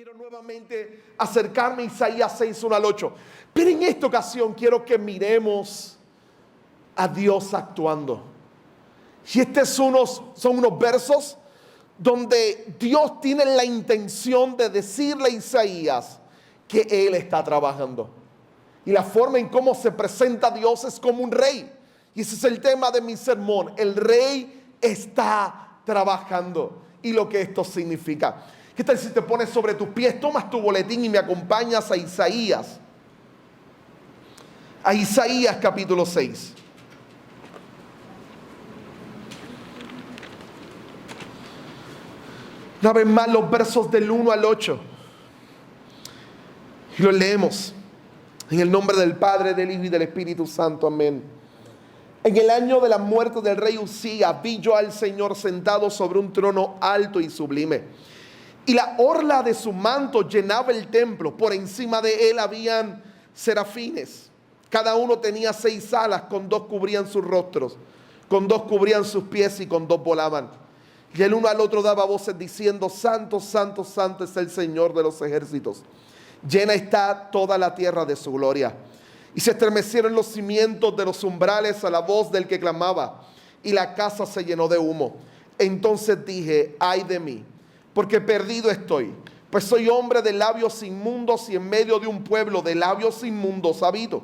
quiero nuevamente acercarme a Isaías 6, 1 al 8. Pero en esta ocasión quiero que miremos a Dios actuando. Y son unos versos donde Dios tiene la intención de decirle a Isaías que Él está trabajando. Y la forma en cómo se presenta a Dios es como un rey. Y ese es el tema de mi sermón. El rey está trabajando. Y lo que esto significa. ¿Qué tal si te pones sobre tus pies, tomas tu boletín y me acompañas a Isaías? A Isaías capítulo 6. Una vez más los versos del 1 al 8. Y los leemos. En el nombre del Padre, del Hijo y del Espíritu Santo. Amén. En el año de la muerte del rey Uzías, vi yo al Señor sentado sobre un trono alto y sublime. Y la orla de su manto llenaba el templo. Por encima de él habían serafines. Cada uno tenía 6 alas, con 2 cubrían sus rostros, con 2 cubrían sus pies y con 2 volaban. Y el uno al otro daba voces diciendo: Santo, santo, santo es el Señor de los ejércitos. Llena está toda la tierra de su gloria. Y se estremecieron los cimientos de los umbrales a la voz del que clamaba, y la casa se llenó de humo. Entonces dije: ay de mí, porque perdido estoy, pues soy hombre de labios inmundos y en medio de un pueblo de labios inmundos habito.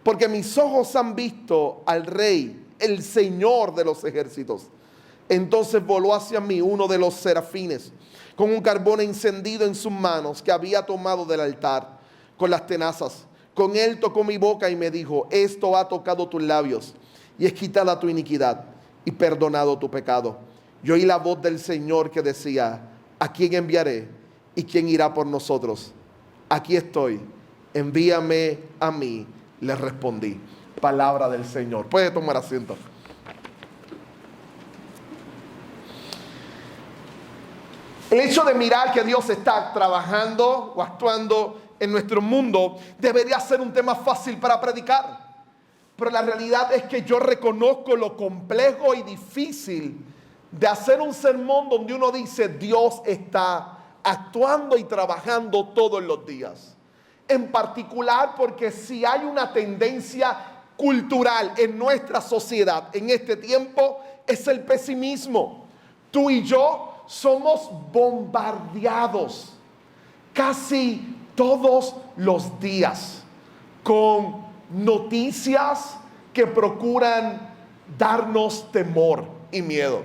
Porque mis ojos han visto al Rey, el Señor de los ejércitos. Entonces voló hacia mí uno de los serafines, con un carbón encendido en sus manos que había tomado del altar, con las tenazas. Con él tocó mi boca y me dijo: esto ha tocado tus labios, y es quitada tu iniquidad, y perdonado tu pecado. Y oí la voz del Señor que decía: ¿a quién enviaré? ¿Y quién irá por nosotros? Aquí estoy, envíame a mí, le respondí. Palabra del Señor. Puede tomar asiento. El hecho de mirar que Dios está trabajando o actuando en nuestro mundo debería ser un tema fácil para predicar. Pero la realidad es que yo reconozco lo complejo y difícil de hacer un sermón donde uno dice: Dios está actuando y trabajando todos los días. En particular porque si hay una tendencia cultural en nuestra sociedad en este tiempo, es el pesimismo. Tú y yo somos bombardeados casi todos los días con noticias que procuran darnos temor y miedo.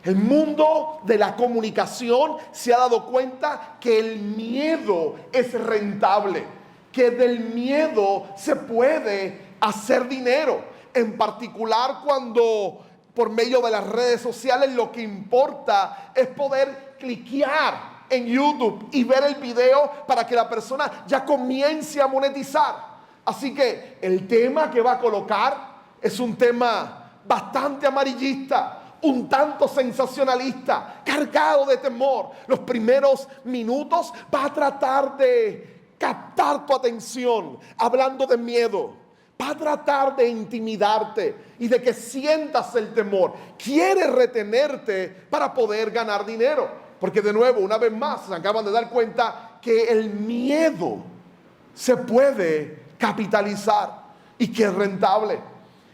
El mundo de la comunicación se ha dado cuenta que el miedo es rentable, que del miedo se puede hacer dinero. En particular cuando por medio de las redes sociales lo que importa es poder cliquear en YouTube y ver el video para que la persona ya comience a monetizar. Así que el tema que va a colocar es un tema bastante amarillista, un tanto sensacionalista, cargado de temor. Los primeros minutos va a tratar de captar tu atención, hablando de miedo. Va a tratar de intimidarte y de que sientas el temor. Quiere retenerte para poder ganar dinero. Porque de nuevo, una vez más, se acaban de dar cuenta que el miedo se puede capitalizar y que es rentable.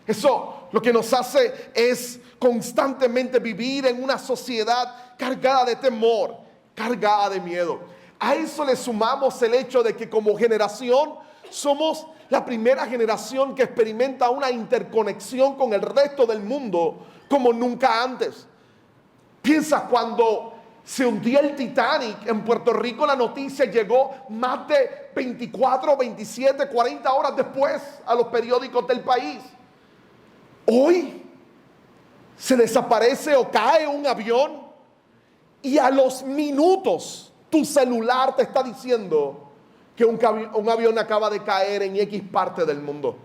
Eso lo que nos hace es constantemente vivir en una sociedad cargada de temor, cargada de miedo. A eso le sumamos el hecho de que como generación somos la primera generación que experimenta una interconexión con el resto del mundo como nunca antes. Piensa cuando se hundía el Titanic en Puerto Rico, la noticia llegó más de 24, 27, 40 horas después a los periódicos del país. Hoy se desaparece o cae un avión y a los minutos tu celular te está diciendo que un avión acaba de caer en X parte del mundo.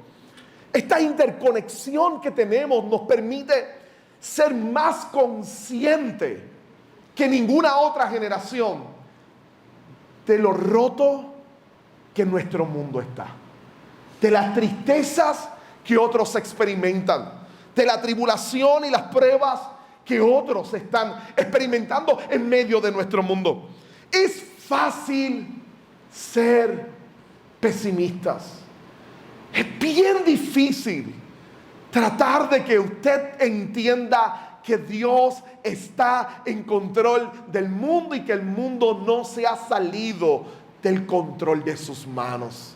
Esta interconexión que tenemos nos permite ser más consciente que ninguna otra generación de lo roto que nuestro mundo está, de las tristezas que otros experimentan, de la tribulación y las pruebas que otros están experimentando en medio de nuestro mundo. Es fácil ser pesimistas. Es bien difícil tratar de que usted entienda que Dios está en control del mundo y que el mundo no se ha salido del control de sus manos.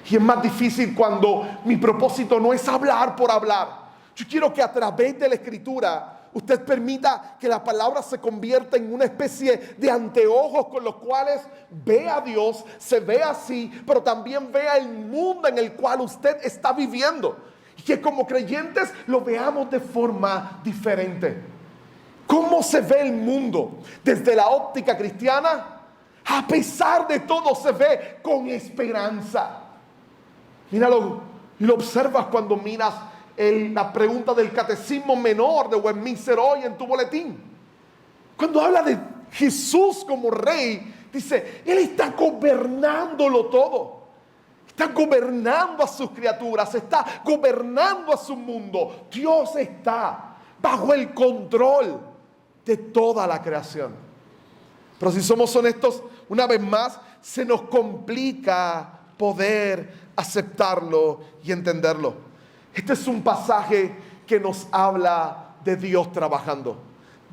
Y es más difícil cuando mi propósito no es hablar por hablar. Yo quiero que a través de la Escritura usted permita que la palabra se convierta en una especie de anteojos con los cuales vea a Dios, se ve así, pero también vea el mundo en el cual usted está viviendo. Y que como creyentes lo veamos de forma diferente. ¿Cómo se ve el mundo desde la óptica cristiana? A pesar de todo se ve con esperanza. Míralo, y lo observas cuando miras la pregunta del Catecismo Menor de Westminster hoy en tu boletín. Cuando habla de Jesús como Rey, dice, Él está gobernándolo todo. Está gobernando a sus criaturas, está gobernando a su mundo. Dios está bajo el control de toda la creación. Pero si somos honestos, una vez más, se nos complica poder aceptarlo y entenderlo. Este es un pasaje que nos habla de Dios trabajando,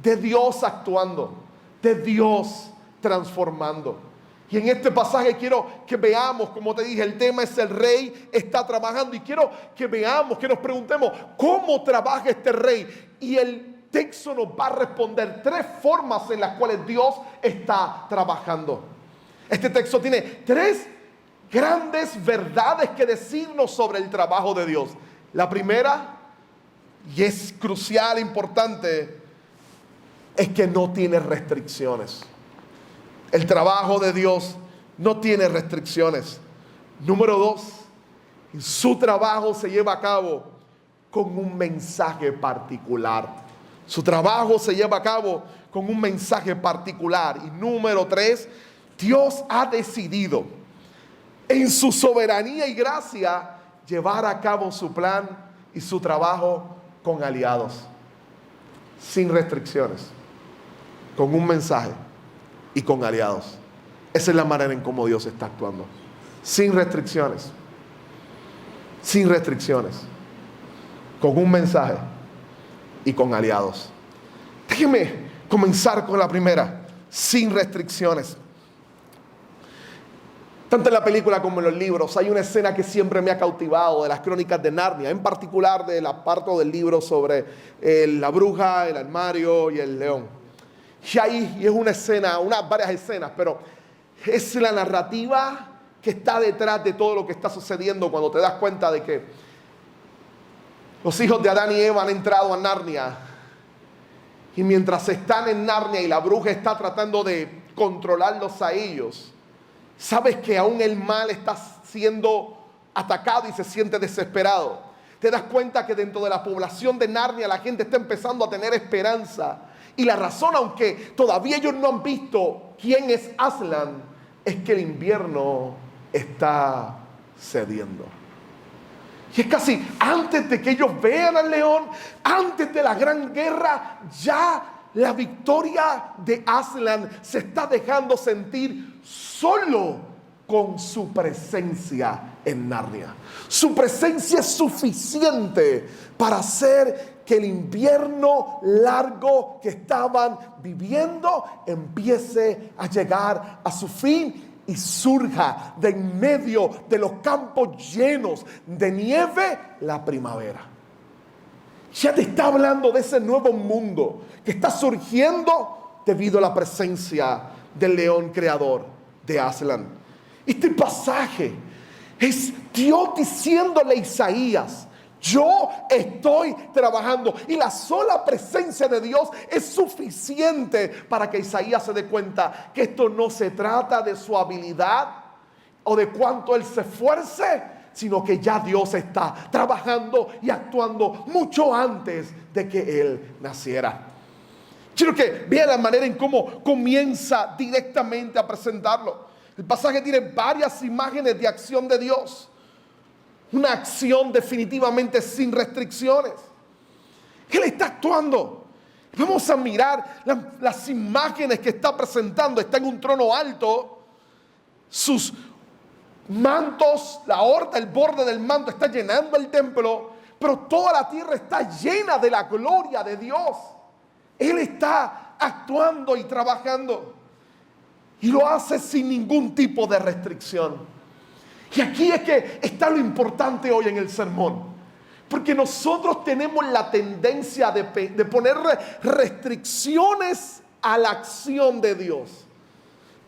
de Dios actuando, de Dios transformando. Y en este pasaje quiero que veamos, como te dije, el tema es el rey está trabajando. Y quiero que veamos, que nos preguntemos, ¿cómo trabaja este rey? Y el texto nos va a responder 3 formas en las cuales Dios está trabajando. Este texto tiene 3 grandes verdades que decirnos sobre el trabajo de Dios. La primera, y es crucial, importante, es que no tiene restricciones. El trabajo de Dios no tiene restricciones. Número 2, su trabajo se lleva a cabo con un mensaje particular. Su trabajo se lleva a cabo con un mensaje particular. Y número 3, Dios ha decidido en su soberanía y gracia llevar a cabo su plan y su trabajo con aliados, sin restricciones, con un mensaje y con aliados. Esa es la manera en cómo Dios está actuando, sin restricciones, con un mensaje y con aliados. Déjeme comenzar con la primera, sin restricciones. Tanto en la película como en los libros hay una escena que siempre me ha cautivado de las Crónicas de Narnia, en particular de la parte del libro sobre la bruja, el armario y el león. Y es una escena, varias escenas, pero es la narrativa que está detrás de todo lo que está sucediendo cuando te das cuenta de que los hijos de Adán y Eva han entrado a Narnia. Y mientras están en Narnia y la bruja está tratando de controlarlos a ellos, sabes que aún el mal está siendo atacado y se siente desesperado. Te das cuenta que dentro de la población de Narnia la gente está empezando a tener esperanza. Y la razón, aunque todavía ellos no han visto quién es Aslan, es que el invierno está cediendo. Y es casi antes de que ellos vean al león, antes de la gran guerra, ya la victoria de Aslan se está dejando sentir solo con su presencia en Narnia. Su presencia es suficiente para hacer que el invierno largo que estaban viviendo empiece a llegar a su fin y surja de en medio de los campos llenos de nieve la primavera. Ya te está hablando de ese nuevo mundo que está surgiendo debido a la presencia del león creador de Aslan. Este pasaje es Dios diciéndole a Isaías: yo estoy trabajando. Y la sola presencia de Dios es suficiente para que Isaías se dé cuenta que esto no se trata de su habilidad o de cuánto él se esfuerce, sino que ya Dios está trabajando y actuando mucho antes de que él naciera. Quiero que vean la manera en cómo comienza directamente a presentarlo. El pasaje tiene varias imágenes de acción de Dios. Una acción definitivamente sin restricciones. Él está actuando. Vamos a mirar las imágenes que está presentando. Está en un trono alto. Sus mantos, la horda, el borde del manto está llenando el templo. Pero toda la tierra está llena de la gloria de Dios. Él está actuando y trabajando. Y lo hace sin ningún tipo de restricción. Y aquí es que está lo importante hoy en el sermón. Porque nosotros tenemos la tendencia de poner restricciones a la acción de Dios.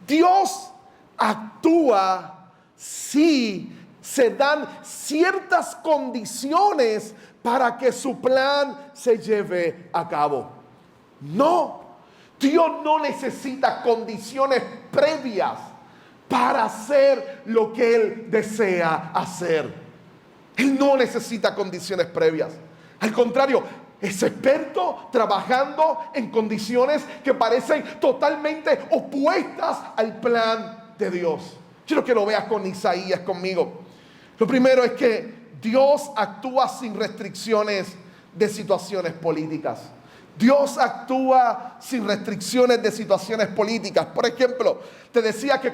Dios actúa si se dan ciertas condiciones para que su plan se lleve a cabo. No, Dios no necesita condiciones previas para hacer lo que Él desea hacer. Él no necesita condiciones previas. Al contrario, es experto trabajando en condiciones que parecen totalmente opuestas al plan de Dios. Quiero que lo veas con Isaías conmigo. Lo primero es que Dios actúa sin restricciones de situaciones políticas. Dios actúa sin restricciones de situaciones políticas. Por ejemplo, te decía que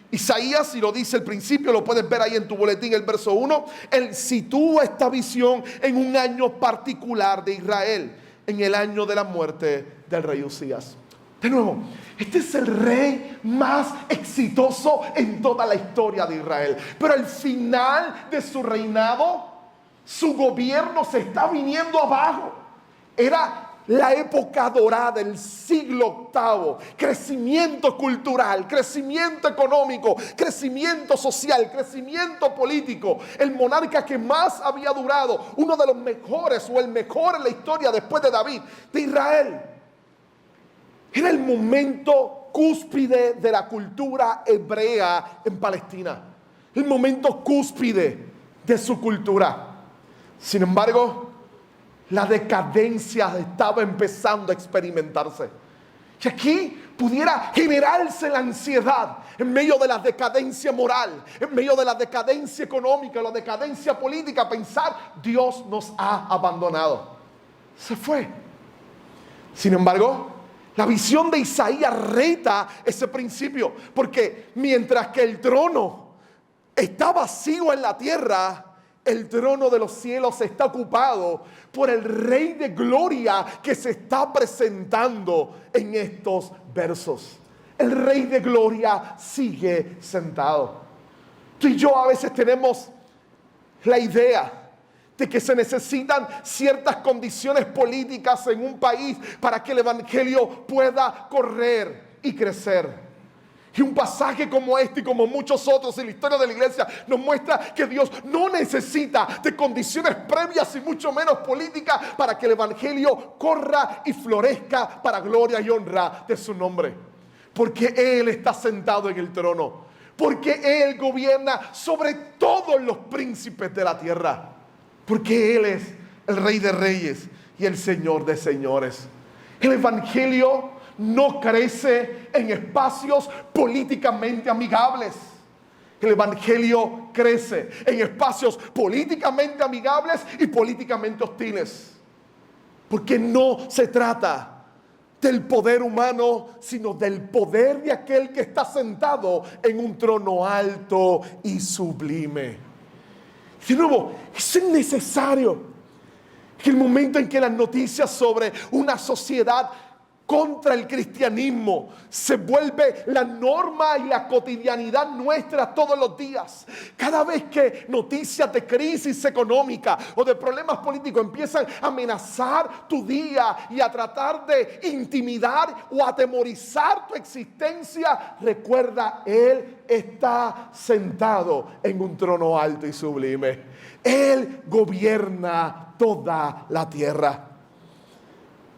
Isaías, si lo dice al principio, lo puedes ver ahí en tu boletín, el verso 1, él sitúa esta visión en un año particular de Israel, en el año de la muerte del rey Usías. De nuevo, este es el rey más exitoso en toda la historia de Israel. Pero al final de su reinado, su gobierno se está viniendo abajo. Era la época dorada, el siglo VIII, crecimiento cultural, crecimiento económico, crecimiento social, crecimiento político. El monarca que más había durado, uno de los mejores o el mejor en la historia después de David, de Israel. Era el momento cúspide de la cultura hebrea en Palestina. El momento cúspide de su cultura. Sin embargo, la decadencia estaba empezando a experimentarse. Y aquí pudiera generarse la ansiedad en medio de la decadencia moral, en medio de la decadencia económica, la decadencia política, pensar, Dios nos ha abandonado. Se fue. Sin embargo, la visión de Isaías reta ese principio, porque mientras que el trono está vacío en la tierra, el trono de los cielos está ocupado por el Rey de Gloria que se está presentando en estos versos. El Rey de Gloria sigue sentado. Tú y yo a veces tenemos la idea de que se necesitan ciertas condiciones políticas en un país para que el evangelio pueda correr y crecer. Y un pasaje como este y como muchos otros en la historia de la iglesia nos muestra que Dios no necesita de condiciones previas y mucho menos políticas para que el evangelio corra y florezca para gloria y honra de su nombre. Porque Él está sentado en el trono. Porque Él gobierna sobre todos los príncipes de la tierra. Porque Él es el Rey de Reyes y el Señor de Señores. El evangelio no crece en espacios políticamente amigables. El evangelio crece en espacios políticamente amigables y políticamente hostiles. Porque no se trata del poder humano, sino del poder de aquel que está sentado en un trono alto y sublime. De nuevo, es necesario que el momento en que las noticias sobre una sociedad contra el cristianismo se vuelve la norma y la cotidianidad nuestra todos los días. Cada vez que noticias de crisis económica o de problemas políticos empiezan a amenazar tu día y a tratar de intimidar o atemorizar tu existencia, recuerda, Él está sentado en un trono alto y sublime. Él gobierna toda la tierra.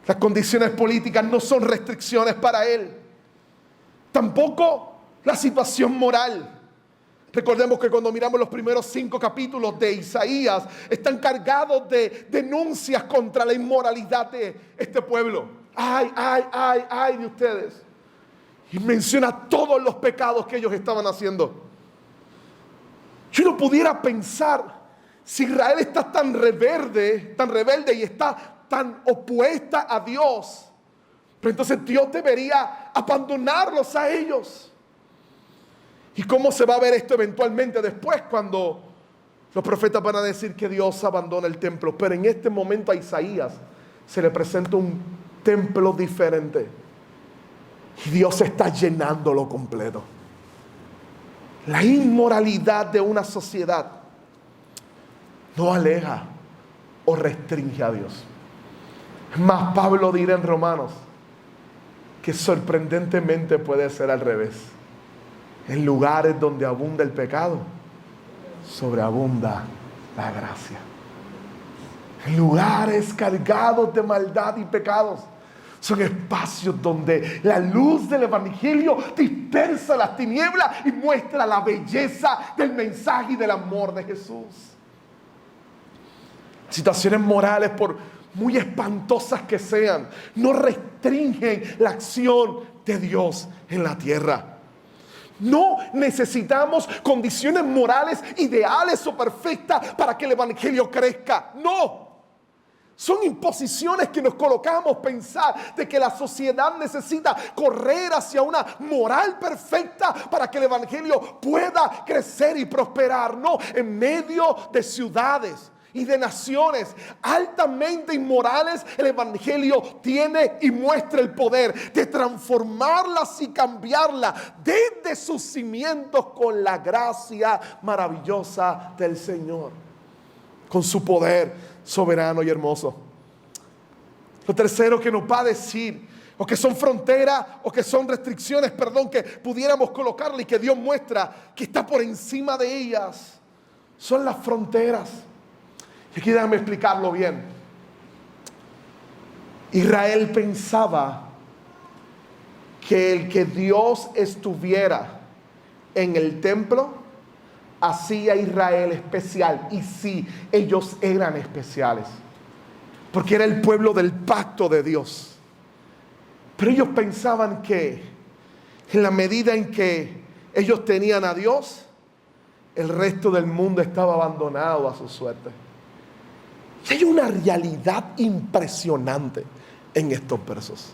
Las condiciones políticas no son restricciones para Él. Tampoco la situación moral. Recordemos que cuando miramos los primeros 5 capítulos de Isaías, están cargados de denuncias contra la inmoralidad de este pueblo. Ay de ustedes. Y menciona todos los pecados que ellos estaban haciendo. Yo no pudiera pensar, si Israel está tan rebelde y está tan opuesta a Dios. Pero entonces Dios debería abandonarlos a ellos. ¿Y cómo se va a ver esto eventualmente después, cuando los profetas van a decir que Dios abandona el templo? Pero en este momento a Isaías se le presenta un templo diferente. Y Dios está llenándolo completo. La inmoralidad de una sociedad no aleja o restringe a Dios. Es más, Pablo dirá en Romanos que sorprendentemente puede ser al revés. En lugares donde abunda el pecado, sobreabunda la gracia. En lugares cargados de maldad y pecados, son espacios donde la luz del evangelio dispersa las tinieblas y muestra la belleza del mensaje y del amor de Jesús. Situaciones morales, por muy espantosas que sean, no restringen la acción de Dios en la tierra. No necesitamos condiciones morales ideales o perfectas para que el evangelio crezca. No. Son imposiciones que nos colocamos pensar de que la sociedad necesita correr hacia una moral perfecta para que el evangelio pueda crecer y prosperar. No, en medio de ciudades y de naciones altamente inmorales, el evangelio tiene y muestra el poder de transformarlas y cambiarlas desde sus cimientos con la gracia maravillosa del Señor, con su poder soberano y hermoso. Lo tercero que nos va a decir, o que son fronteras, o que son restricciones, que pudiéramos colocarle y que Dios muestra que está por encima de ellas, son las fronteras. Y aquí déjame explicarlo bien. Israel pensaba que el que Dios estuviera en el templo hacía a Israel especial. Y sí, ellos eran especiales, porque era el pueblo del pacto de Dios. Pero ellos pensaban que en la medida en que ellos tenían a Dios, el resto del mundo estaba abandonado a su suerte. Y hay una realidad impresionante en estos versos.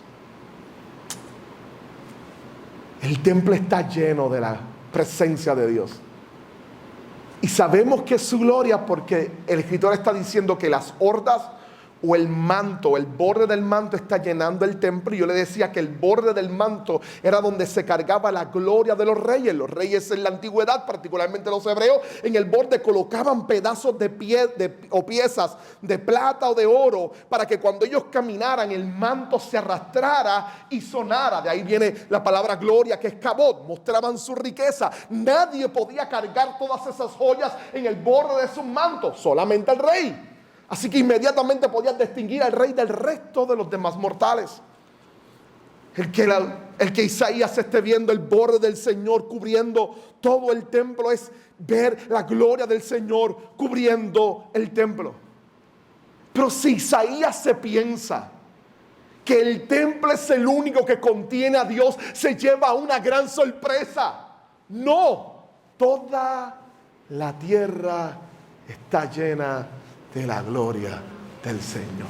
El templo está lleno de la presencia de Dios. Y sabemos que es su gloria porque el escritor está diciendo que las hordas o el manto, el borde del manto está llenando el templo. Y yo le decía que el borde del manto era donde se cargaba la gloria de los reyes. Los reyes en la antigüedad, particularmente los hebreos, en el borde colocaban pedazos de o piezas de plata o de oro para que cuando ellos caminaran el manto se arrastrara y sonara. De ahí viene la palabra gloria, que es kabod. Mostraban su riqueza. Nadie podía cargar todas esas joyas en el borde de sus mantos, solamente el rey. Así que inmediatamente podían distinguir al rey del resto de los demás mortales. El que Isaías esté viendo el borde del Señor cubriendo todo el templo es ver la gloria del Señor cubriendo el templo. Pero si Isaías se piensa que el templo es el único que contiene a Dios, se lleva una gran sorpresa. No, toda la tierra está llena de la gloria del Señor.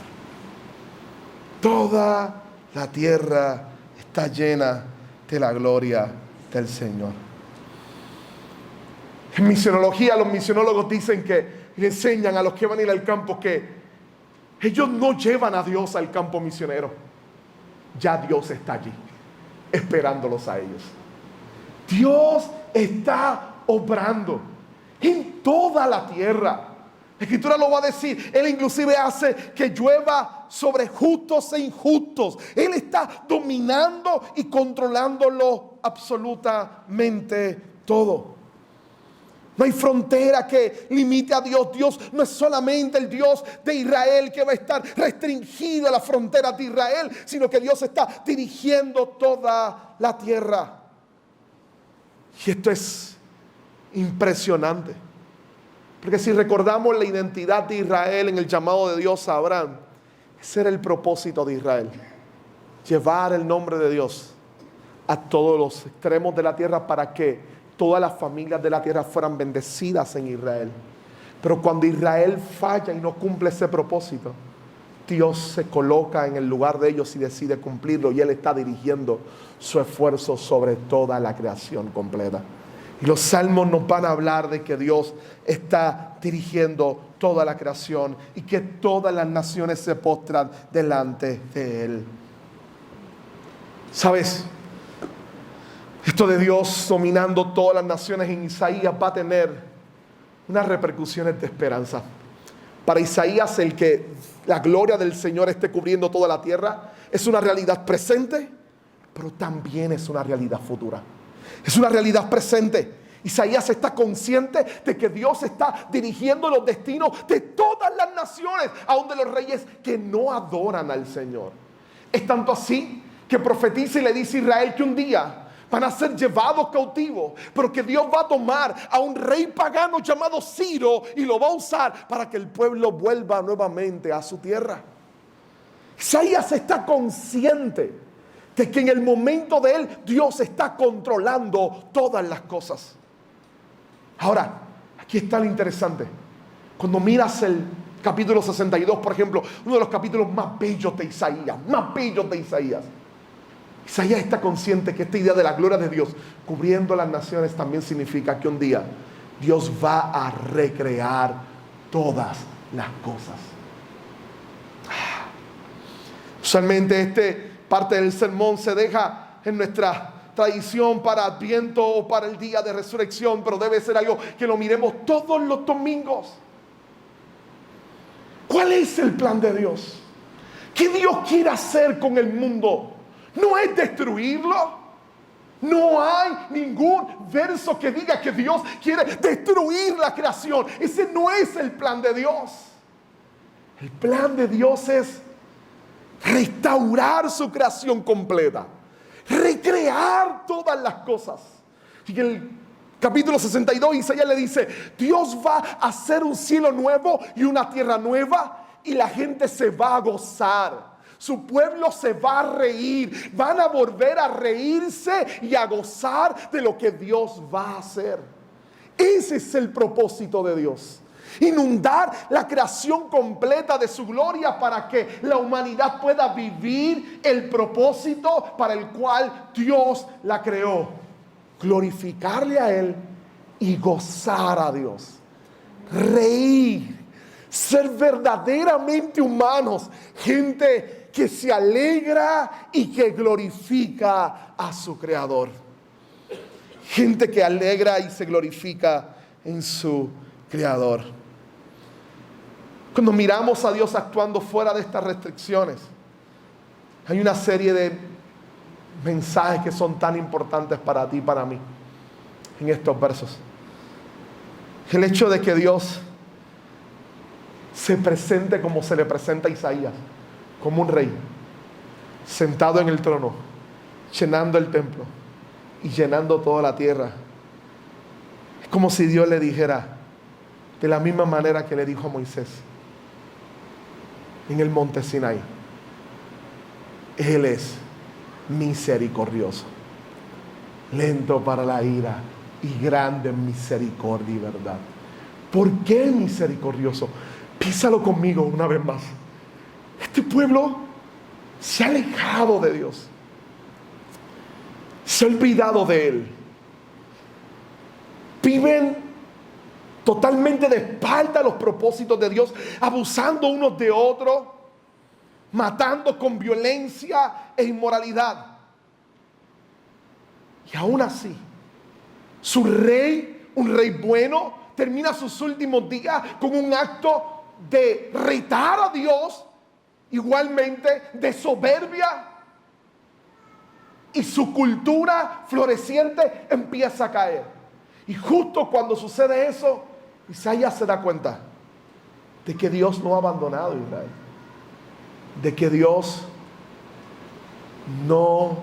Toda la tierra está llena de la gloria del Señor. En misionología, los misionólogos dicen que le enseñan a los que van a ir al campo que ellos no llevan a Dios al campo misionero. Ya Dios está allí, esperándolos a ellos. Dios está obrando en toda la tierra. La Escritura lo va a decir. Él inclusive hace que llueva sobre justos e injustos. Él está dominando y controlándolo absolutamente todo. No hay frontera que limite a Dios. Dios no es solamente el Dios de Israel que va a estar restringido a las fronteras de Israel, sino que Dios está dirigiendo toda la tierra. Y esto es impresionante. Porque si recordamos la identidad de Israel en el llamado de Dios a Abraham, ese era el propósito de Israel. Llevar el nombre de Dios a todos los extremos de la tierra para que todas las familias de la tierra fueran bendecidas en Israel. Pero cuando Israel falla y no cumple ese propósito, Dios se coloca en el lugar de ellos y decide cumplirlo, y Él está dirigiendo su esfuerzo sobre toda la creación completa. Y los salmos nos van a hablar de que Dios está dirigiendo toda la creación y que todas las naciones se postran delante de Él. ¿Sabes? Esto de Dios dominando todas las naciones en Isaías va a tener unas repercusiones de esperanza. Para Isaías, el que la gloria del Señor esté cubriendo toda la tierra es una realidad presente, pero también es una realidad futura. Es una realidad presente. Isaías está consciente de que Dios está dirigiendo los destinos de todas las naciones, aun de los reyes que no adoran al Señor. Es tanto así que profetiza y le dice a Israel que un día van a ser llevados cautivos, pero que Dios va a tomar a un rey pagano llamado Ciro y lo va a usar para que el pueblo vuelva nuevamente a su tierra. Isaías está consciente de que en el momento de él Dios está controlando todas las cosas. Ahora, aquí está lo interesante. Cuando miras el capítulo 62, por ejemplo, uno de los capítulos más bellos de Isaías, Isaías está consciente que esta idea de la gloria de Dios cubriendo las naciones también significa que un día Dios va a recrear todas las cosas. Usualmente esta parte del sermón se deja en nuestra tradición para Adviento o para el día de resurrección, pero debe ser algo que lo miremos todos los domingos. ¿Cuál es el plan de Dios? ¿Qué Dios quiere hacer con el mundo? No es destruirlo. No hay ningún verso que diga que Dios quiere destruir la creación. Ese no es el plan de Dios. El plan de Dios es restaurar su creación completa, recrear todas las cosas. Y en el capítulo 62 Isaías le dice: Dios va a hacer un cielo nuevo y una tierra nueva, y la gente se va a gozar. Su pueblo se va a reír, van a volver a reírse y a gozar de lo que Dios va a hacer. Ese es el propósito de Dios. Inundar la creación completa de su gloria para que la humanidad pueda vivir el propósito para el cual Dios la creó. Glorificarle a Él y gozar a Dios. Reír. Ser verdaderamente humanos. Gente que se alegra y que glorifica a su Creador. Gente que alegra y se glorifica en su Creador. Cuando miramos a Dios actuando fuera de estas restricciones, hay una serie de mensajes que son tan importantes para ti y para mí en estos versos. El hecho de que Dios se presente como se le presenta a Isaías, como un rey, sentado en el trono, llenando el templo y llenando toda la tierra. Es como si Dios le dijera, de la misma manera que le dijo a Moisés en el monte Sinaí: Él es misericordioso, lento para la ira y grande en misericordia y verdad. ¿Por qué misericordioso? Písalo conmigo una vez más. Este pueblo se ha alejado de Dios, se ha olvidado de Él. Viven totalmente de espalda a los propósitos de Dios, abusando unos de otros, matando con violencia e inmoralidad. Y aún así, su rey, un rey bueno, termina sus últimos días con un acto de retar a Dios, igualmente de soberbia, y su cultura floreciente empieza a caer. Y justo cuando sucede eso, Isaías se da cuenta de que Dios no ha abandonado a Israel, de que Dios no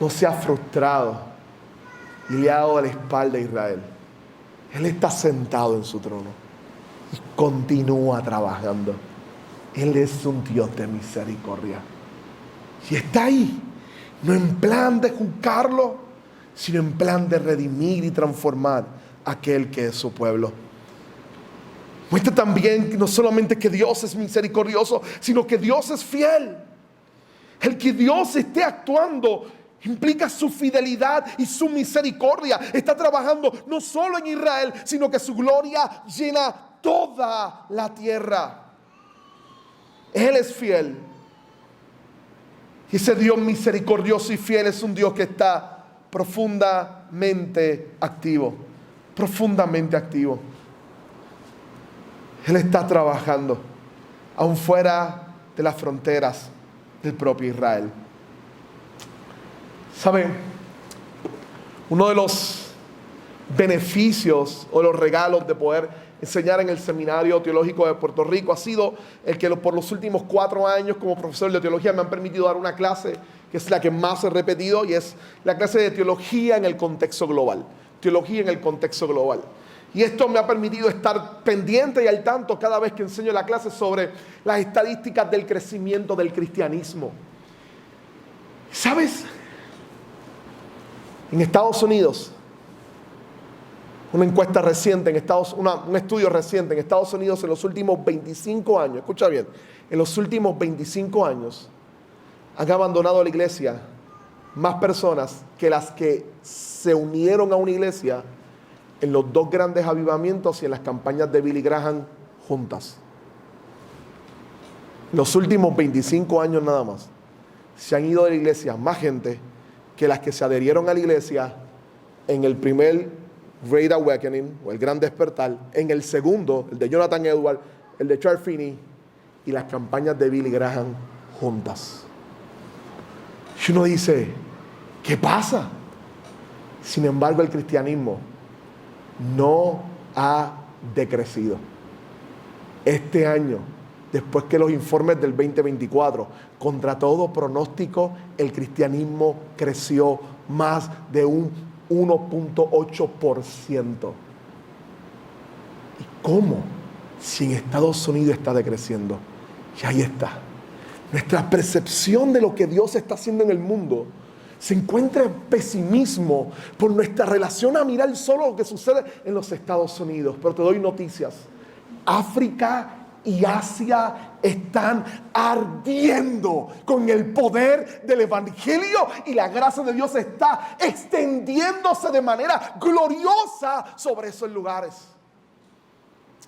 se ha frustrado y le ha dado la espalda a Israel. Él está sentado en su trono y continúa trabajando. Él es un Dios de misericordia y está ahí, no en plan de juzgarlo, sino en plan de redimir y transformar a aquel que es su pueblo. Muestra también no solamente que Dios es misericordioso, sino que Dios es fiel. El que Dios esté actuando implica su fidelidad y su misericordia. Está trabajando no solo en Israel, sino que su gloria llena toda la tierra. Él es fiel. Y ese Dios misericordioso y fiel es un Dios que está profundamente activo. Profundamente activo. Él está trabajando aún fuera de las fronteras del propio Israel. ¿Saben? Uno de los beneficios o los regalos de poder enseñar en el Seminario Teológico de Puerto Rico ha sido el que por los últimos 4 años como profesor de teología me han permitido dar una clase que es la que más he repetido, y es la clase de teología en el contexto global. Teología en el contexto global. Y esto me ha permitido estar pendiente y al tanto cada vez que enseño la clase sobre las estadísticas del crecimiento del cristianismo. ¿Sabes? En Estados Unidos, una encuesta reciente, un estudio reciente en Estados Unidos en los últimos 25 años, escucha bien, en los últimos 25 años han abandonado la iglesia más personas que las que se unieron a una iglesia en los 2 grandes avivamientos y en las campañas de Billy Graham juntas. En los últimos 25 años nada más se han ido de la iglesia más gente que las que se adherieron a la iglesia en el primer Great Awakening o el Gran Despertar, en el segundo, el de Jonathan Edwards, el de Charles Finney y las campañas de Billy Graham juntas. Y uno dice, ¿qué pasa? Sin embargo, el cristianismo no ha decrecido. Este año, después que los informes del 2024, contra todo pronóstico, el cristianismo creció más de un 1.8%. ¿Y cómo? Si en Estados Unidos está decreciendo. Y ahí está. Nuestra percepción de lo que Dios está haciendo en el mundo se encuentra en pesimismo por nuestra relación a mirar solo lo que sucede en los Estados Unidos. Pero te doy noticias. África y Asia están ardiendo con el poder del Evangelio y la gracia de Dios está extendiéndose de manera gloriosa sobre esos lugares.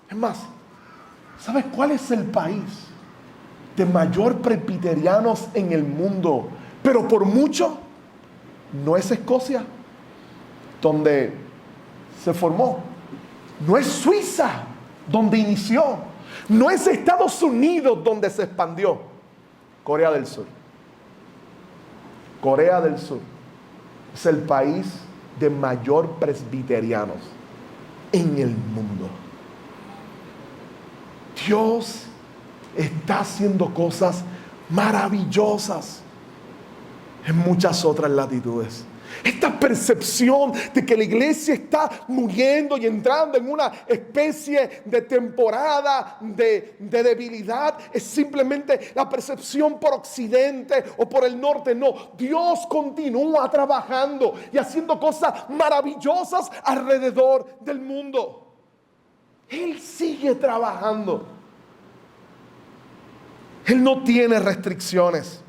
Es más, ¿sabes cuál es el país de mayor presbiterianos en el mundo? Pero por mucho, no es Escocia, donde se formó. No es Suiza, donde inició. No es Estados Unidos, donde se expandió. Corea del Sur. Corea del Sur es el país de mayor presbiterianos en el mundo. Dios está haciendo cosas maravillosas en muchas otras latitudes. Esta percepción de que la iglesia está muriendo y entrando en una especie de temporada de debilidad es simplemente la percepción por occidente o por el norte. No, Dios continúa trabajando y haciendo cosas maravillosas alrededor del mundo. Él sigue trabajando. Él no tiene restricciones.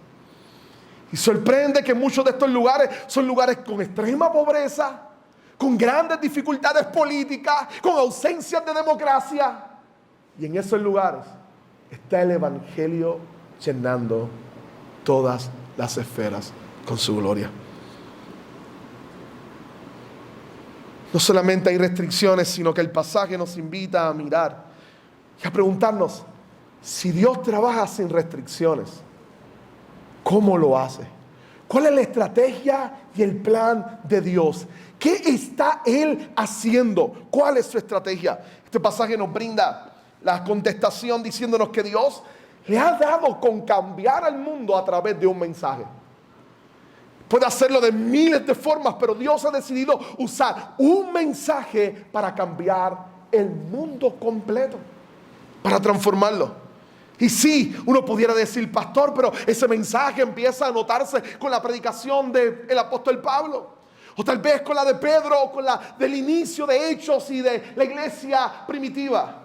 Y sorprende que muchos de estos lugares son lugares con extrema pobreza, con grandes dificultades políticas, con ausencias de democracia. Y en esos lugares está el Evangelio llenando todas las esferas con su gloria. No solamente hay restricciones, sino que el pasaje nos invita a mirar y a preguntarnos, si Dios trabaja sin restricciones, ¿cómo lo hace? ¿Cuál es la estrategia y el plan de Dios? ¿Qué está Él haciendo? ¿Cuál es su estrategia? Este pasaje nos brinda la contestación diciéndonos que Dios le ha dado con cambiar al mundo a través de un mensaje. Puede hacerlo de miles de formas, pero Dios ha decidido usar un mensaje para cambiar el mundo completo, para transformarlo. Y sí, uno pudiera decir, pastor, pero ese mensaje empieza a notarse con la predicación del apóstol Pablo. O tal vez con la de Pedro, o con la del inicio de Hechos y de la iglesia primitiva.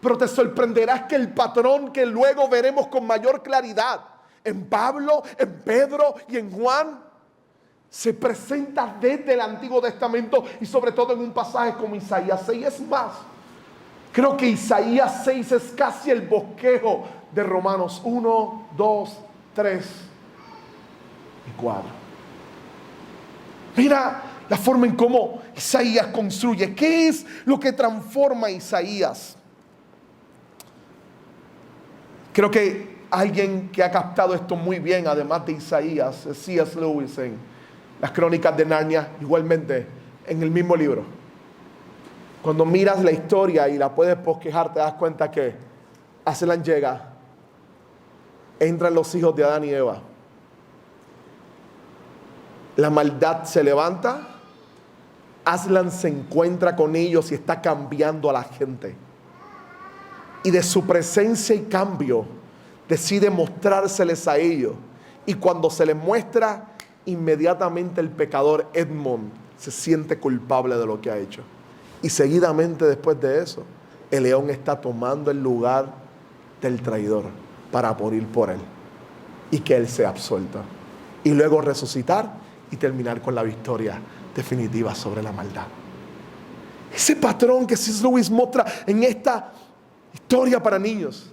Pero te sorprenderás que el patrón que luego veremos con mayor claridad en Pablo, en Pedro y en Juan se presenta desde el Antiguo Testamento y sobre todo en un pasaje como Isaías 6. Es más, creo que Isaías 6 es casi el bosquejo de Romanos 1, 2, 3 y 4. Mira la forma en cómo Isaías construye. ¿Qué es lo que transforma a Isaías? Creo que alguien que ha captado esto muy bien, además de Isaías, es C.S. Lewis en Las Crónicas de Narnia, igualmente en el mismo libro. Cuando miras la historia y la puedes bosquejar, te das cuenta que Aslan llega, entran los hijos de Adán y Eva. La maldad se levanta, Aslan se encuentra con ellos y está cambiando a la gente. Y de su presencia y cambio decide mostrárseles a ellos. Y cuando se les muestra, inmediatamente el pecador Edmund se siente culpable de lo que ha hecho. Y seguidamente después de eso, el león está tomando el lugar del traidor para morir por él. Y que él sea absuelto. Y luego resucitar y terminar con la victoria definitiva sobre la maldad. Ese patrón que C.S. Lewis muestra en esta historia para niños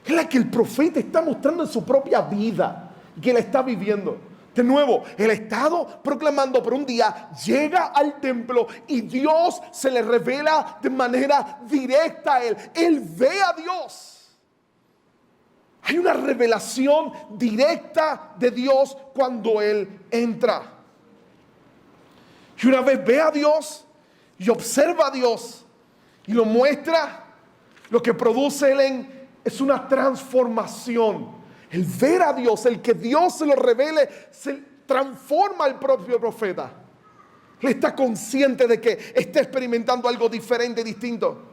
es la que el profeta está mostrando en su propia vida y que la está viviendo. De nuevo, el estado proclamando por un día llega al templo y Dios se le revela de manera directa a él. Él ve a Dios. Hay una revelación directa de Dios cuando él entra. Y una vez ve a Dios y observa a Dios y lo muestra, lo que produce él es una transformación. El ver a Dios, el que Dios se lo revele, se transforma al propio profeta. Él está consciente de que está experimentando algo diferente y distinto.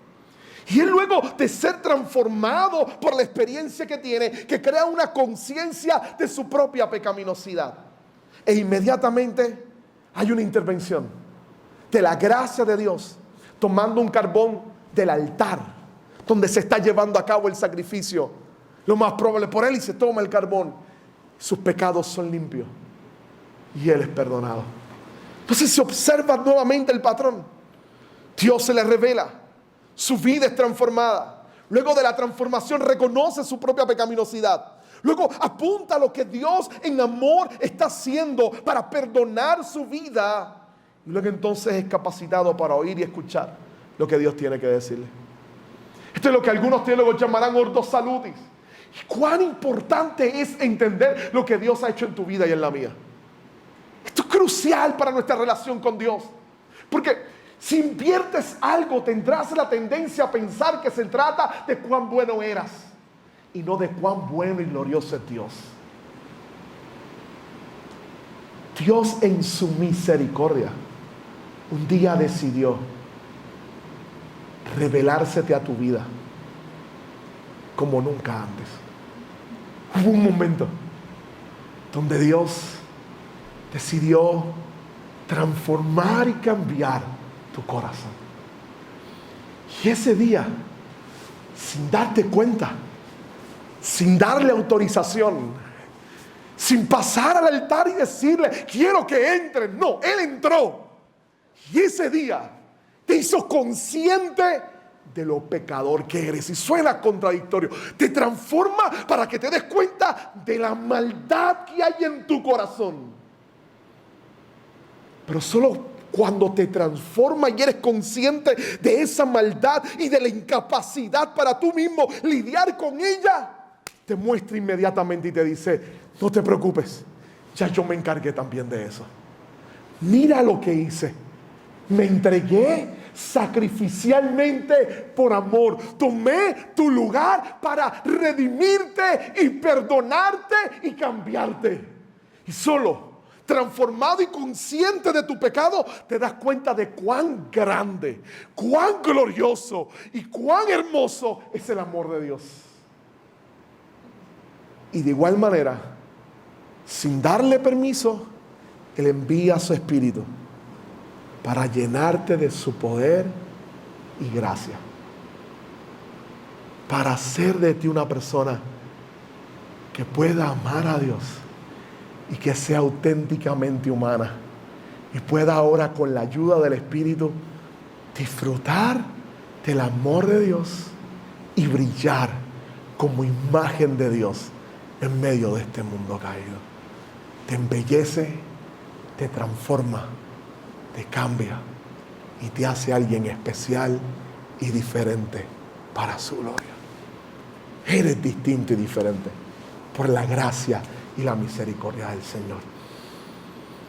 Y él luego de ser transformado por la experiencia que tiene, que crea una conciencia de su propia pecaminosidad. E inmediatamente hay una intervención de la gracia de Dios, tomando un carbón del altar donde se está llevando a cabo el sacrificio, lo más probable por él, y se toma el carbón. Sus pecados son limpios y él es perdonado. Entonces se observa nuevamente el patrón. Dios se le revela, su vida es transformada. Luego de la transformación reconoce su propia pecaminosidad. Luego apunta a lo que Dios en amor está haciendo para perdonar su vida. Y luego entonces es capacitado para oír y escuchar lo que Dios tiene que decirle. Esto es lo que algunos teólogos llamarán ordo salutis. Y cuán importante es entender lo que Dios ha hecho en tu vida y en la mía. Esto es crucial para nuestra relación con Dios. Porque si inviertes algo, tendrás la tendencia a pensar que se trata de cuán bueno eras y no de cuán bueno y glorioso es Dios. Dios en su misericordia un día decidió revelársete a tu vida como nunca antes. Hubo un momento donde Dios decidió transformar y cambiar tu corazón. Y ese día, sin darte cuenta, sin darle autorización, sin pasar al altar y decirle, quiero que entres. No, Él entró. Y ese día te hizo consciente de lo pecador que eres. Y suena contradictorio. Te transforma para que te des cuenta de la maldad que hay en tu corazón. Pero solo cuando te transforma y eres consciente de esa maldad y de la incapacidad para tú mismo lidiar con ella, te muestra inmediatamente y te dice, no te preocupes, ya yo me encargué también de eso. Mira lo que hice. Me entregué sacrificialmente por amor. Tomé tu lugar para redimirte y perdonarte y cambiarte. Y solo transformado y consciente de tu pecado, te das cuenta de cuán grande, cuán glorioso y cuán hermoso es el amor de Dios. Y de igual manera, sin darle permiso, Él envía a su Espíritu para llenarte de su poder y gracia. para hacer de ti una persona que pueda amar a Dios y que sea auténticamente humana y pueda ahora, con la ayuda del Espíritu, disfrutar del amor de Dios y brillar como imagen de Dios en medio de este mundo caído. Te embellece, te transforma, te cambia y te hace alguien especial y diferente para su gloria. Eres distinto y diferente por la gracia y la misericordia del Señor.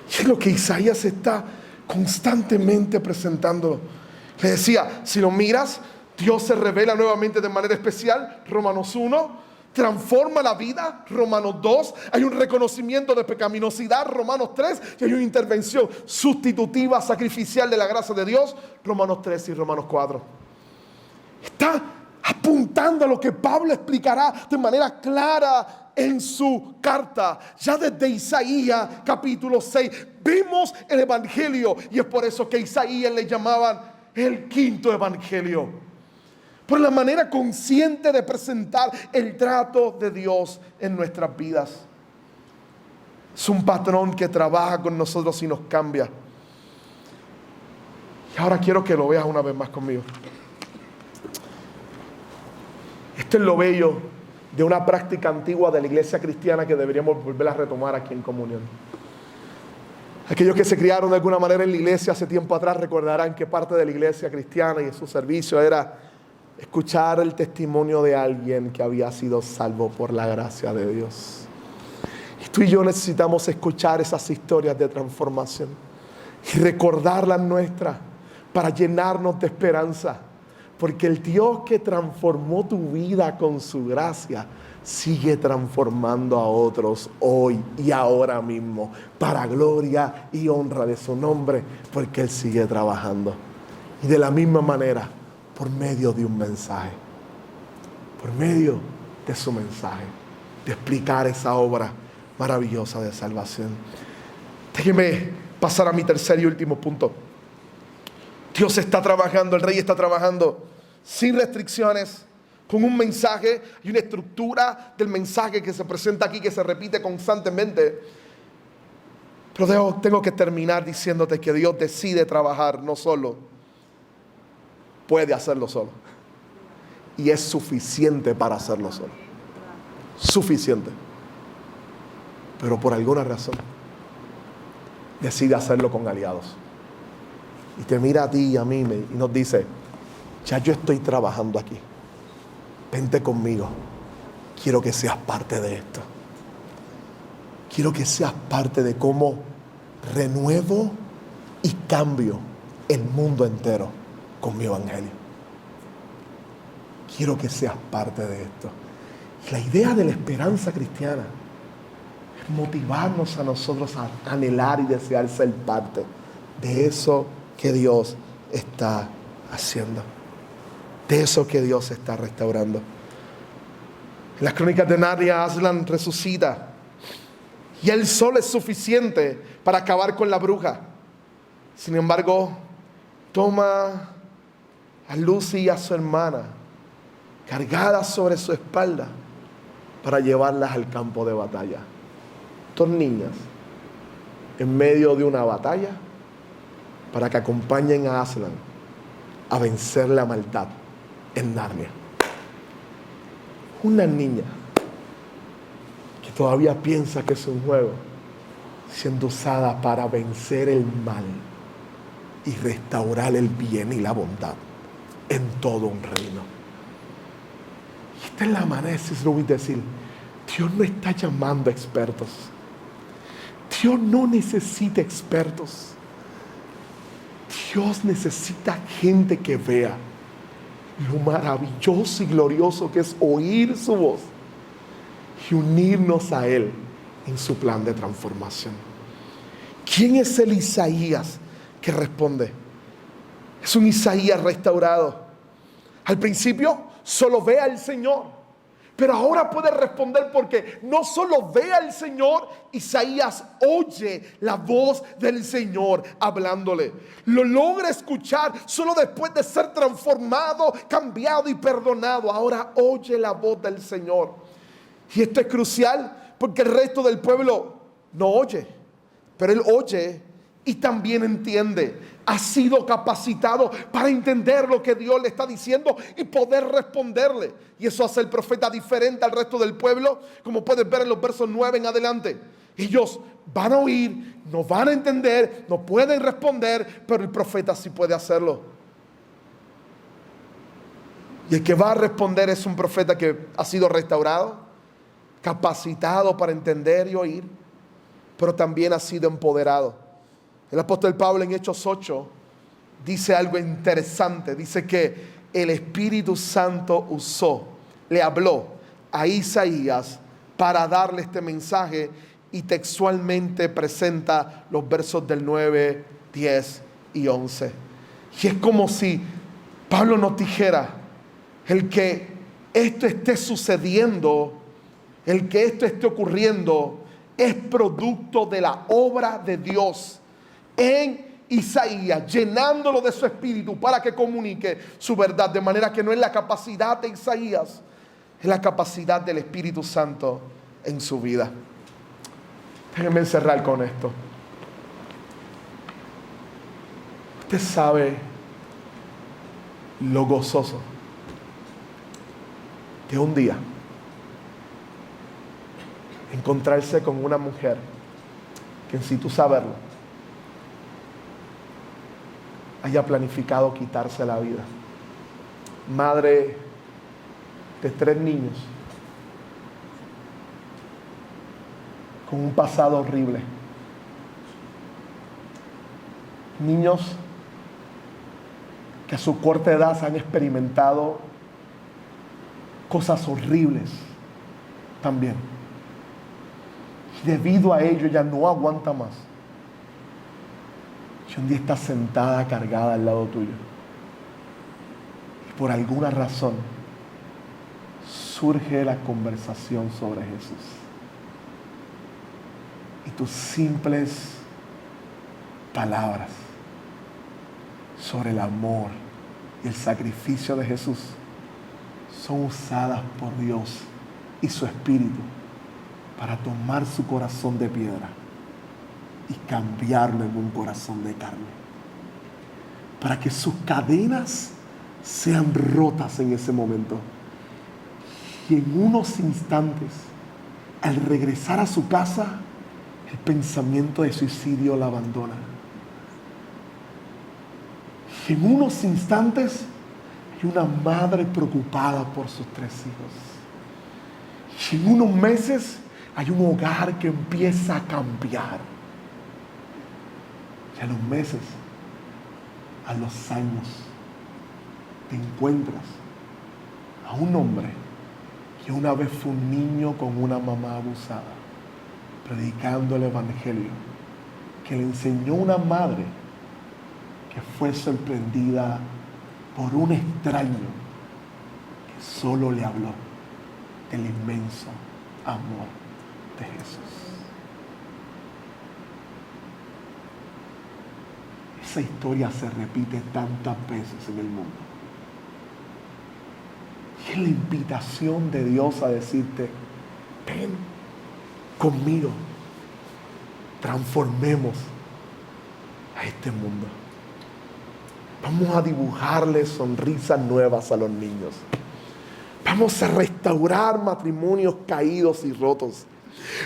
Y es lo que Isaías está constantemente presentando. Le decía, si lo miras, Dios se revela nuevamente de manera especial. Romanos 1, transforma la vida. Romanos 2, hay un reconocimiento de pecaminosidad. Romanos 3, y hay una intervención sustitutiva, sacrificial de la gracia de Dios. Romanos 3 y Romanos 4. Está apuntando a lo que Pablo explicará de manera clara en su carta. Ya desde Isaías capítulo 6 vimos el evangelio, y es por eso que a Isaías le llamaban el quinto evangelio, por la manera consciente de presentar el trato de Dios en nuestras vidas. Es un patrón que trabaja con nosotros y nos cambia. Y ahora quiero que lo veas una vez más conmigo. Esto es lo bello de una práctica antigua de la iglesia cristiana que deberíamos volver a retomar aquí en comunión. Aquellos que se criaron de alguna manera en la iglesia hace tiempo atrás recordarán que parte de la iglesia cristiana y su servicio era escuchar el testimonio de alguien que había sido salvo por la gracia de Dios. Y tú y yo necesitamos escuchar esas historias de transformación y recordarlas nuestras para llenarnos de esperanza. Porque el Dios que transformó tu vida con su gracia sigue transformando a otros hoy y ahora mismo para gloria y honra de su nombre, porque Él sigue trabajando. Y de la misma manera, por medio de un mensaje, por medio de su mensaje, de explicar esa obra maravillosa de salvación. Déjeme pasar a mi tercer y último punto. Dios está trabajando, el Rey está trabajando sin restricciones, con un mensaje y una estructura del mensaje que se presenta aquí, que se repite constantemente. Pero tengo que terminar diciéndote que Dios decide trabajar no solo, puede hacerlo solo. Y es suficiente para hacerlo solo. Suficiente. Pero por alguna razón decide hacerlo con aliados. Y te mira a ti y a mí y nos dice, ya yo estoy trabajando aquí. Vente conmigo. Quiero que seas parte de esto. Quiero que seas parte de cómo renuevo y cambio el mundo entero con mi evangelio. Quiero que seas parte de esto. Y la idea de la esperanza cristiana es motivarnos a nosotros a anhelar y desear ser parte de eso que Dios está haciendo, de eso que Dios está restaurando. En las crónicas de Narnia, Aslan resucita y él solo es suficiente para acabar con la bruja. Sin embargo, toma a Lucy y a su hermana cargadas sobre su espalda para llevarlas al campo de batalla. Dos niñas en medio de una batalla para que acompañen a Aslan a vencer la maldad en Narnia. Una niña que todavía piensa que es un juego, siendo usada para vencer el mal y restaurar el bien y la bondad en todo un reino. Y esta es la manera de decir, Dios no está llamando a expertos. Dios no necesita expertos. Dios necesita gente que vea lo maravilloso y glorioso que es oír su voz y unirnos a Él en su plan de transformación. ¿Quién es el Isaías que responde? Es un Isaías restaurado. Al principio solo ve al Señor, Pero ahora puede responder porque no solo ve al Señor, Isaías oye la voz del Señor hablándole. Lo logra escuchar solo después de ser transformado, cambiado y perdonado. Ahora oye la voz del Señor. Y esto es crucial porque el resto del pueblo no oye, pero él oye y también entiende. Ha sido capacitado para entender lo que Dios le está diciendo y poder responderle. Y eso hace el profeta diferente al resto del pueblo, como puedes ver en los versos 9 en adelante. Ellos van a oír, no van a entender, no pueden responder, pero el profeta sí puede hacerlo. Y el que va a responder es un profeta que ha sido restaurado, capacitado para entender y oír, pero también ha sido empoderado. El apóstol Pablo en Hechos 8 dice algo interesante. Dice que el Espíritu Santo le habló a Isaías para darle este mensaje, y textualmente presenta los versos del 9, 10 y 11. Y es como si Pablo nos dijera: el que esto esté sucediendo, el que esto esté ocurriendo, es producto de la obra de Dios en Isaías, llenándolo de su espíritu para que comunique su verdad. De manera que no es la capacidad de Isaías, es la capacidad del Espíritu Santo en su vida. Déjenme encerrar con esto. Usted sabe lo gozoso de un día encontrarse con una mujer que, sin tú saberlo, haya planificado quitarse la vida. Madre de 3 niños, con un pasado horrible. Niños que a su corta edad han experimentado cosas horribles también. Y debido a ello ya no aguanta más. Y un día está sentada, cargada al lado tuyo. Y por alguna razón surge la conversación sobre Jesús. Y tus simples palabras sobre el amor y el sacrificio de Jesús son usadas por Dios y su Espíritu para tomar su corazón de piedra y cambiarlo en un corazón de carne, para que sus cadenas sean rotas en ese momento. Y en unos instantes, al regresar a su casa, el pensamiento de suicidio la abandona. Y en unos instantes hay una madre preocupada por sus 3 hijos. Y en unos meses hay un hogar que empieza a cambiar. Y a los meses, a los años, te encuentras a un hombre que una vez fue un niño con una mamá abusada, predicando el evangelio, que le enseñó una madre que fue sorprendida por un extraño que solo le habló del inmenso amor de Jesús. Esa historia se repite tantas veces en el mundo. Y es la invitación de Dios a decirte: ven conmigo, transformemos a este mundo. Vamos a dibujarle sonrisas nuevas a los niños. Vamos a restaurar matrimonios caídos y rotos.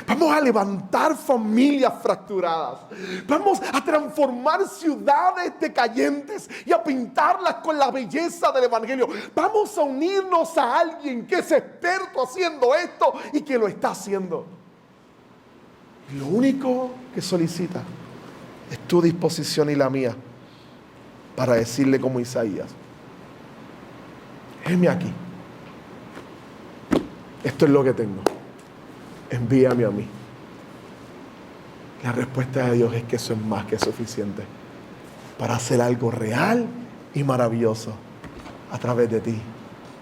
Vamos a levantar familias fracturadas. Vamos a transformar ciudades decayentes y a pintarlas con la belleza del evangelio. Vamos a unirnos a alguien que es experto haciendo esto y que lo está haciendo. Y lo único que solicita es tu disposición y la mía para decirle como Isaías: heme aquí. Esto es lo que tengo. Envíame a mí. La respuesta de Dios es que eso es más que suficiente para hacer algo real y maravilloso a través de ti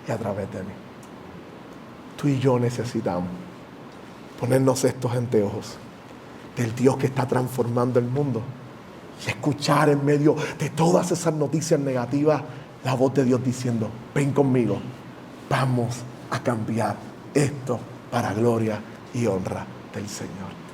y a través de mí. Tú y yo necesitamos ponernos estos anteojos del Dios que está transformando el mundo y escuchar en medio de todas esas noticias negativas la voz de Dios diciendo: ven conmigo, vamos a cambiar esto para gloria y honra del Señor.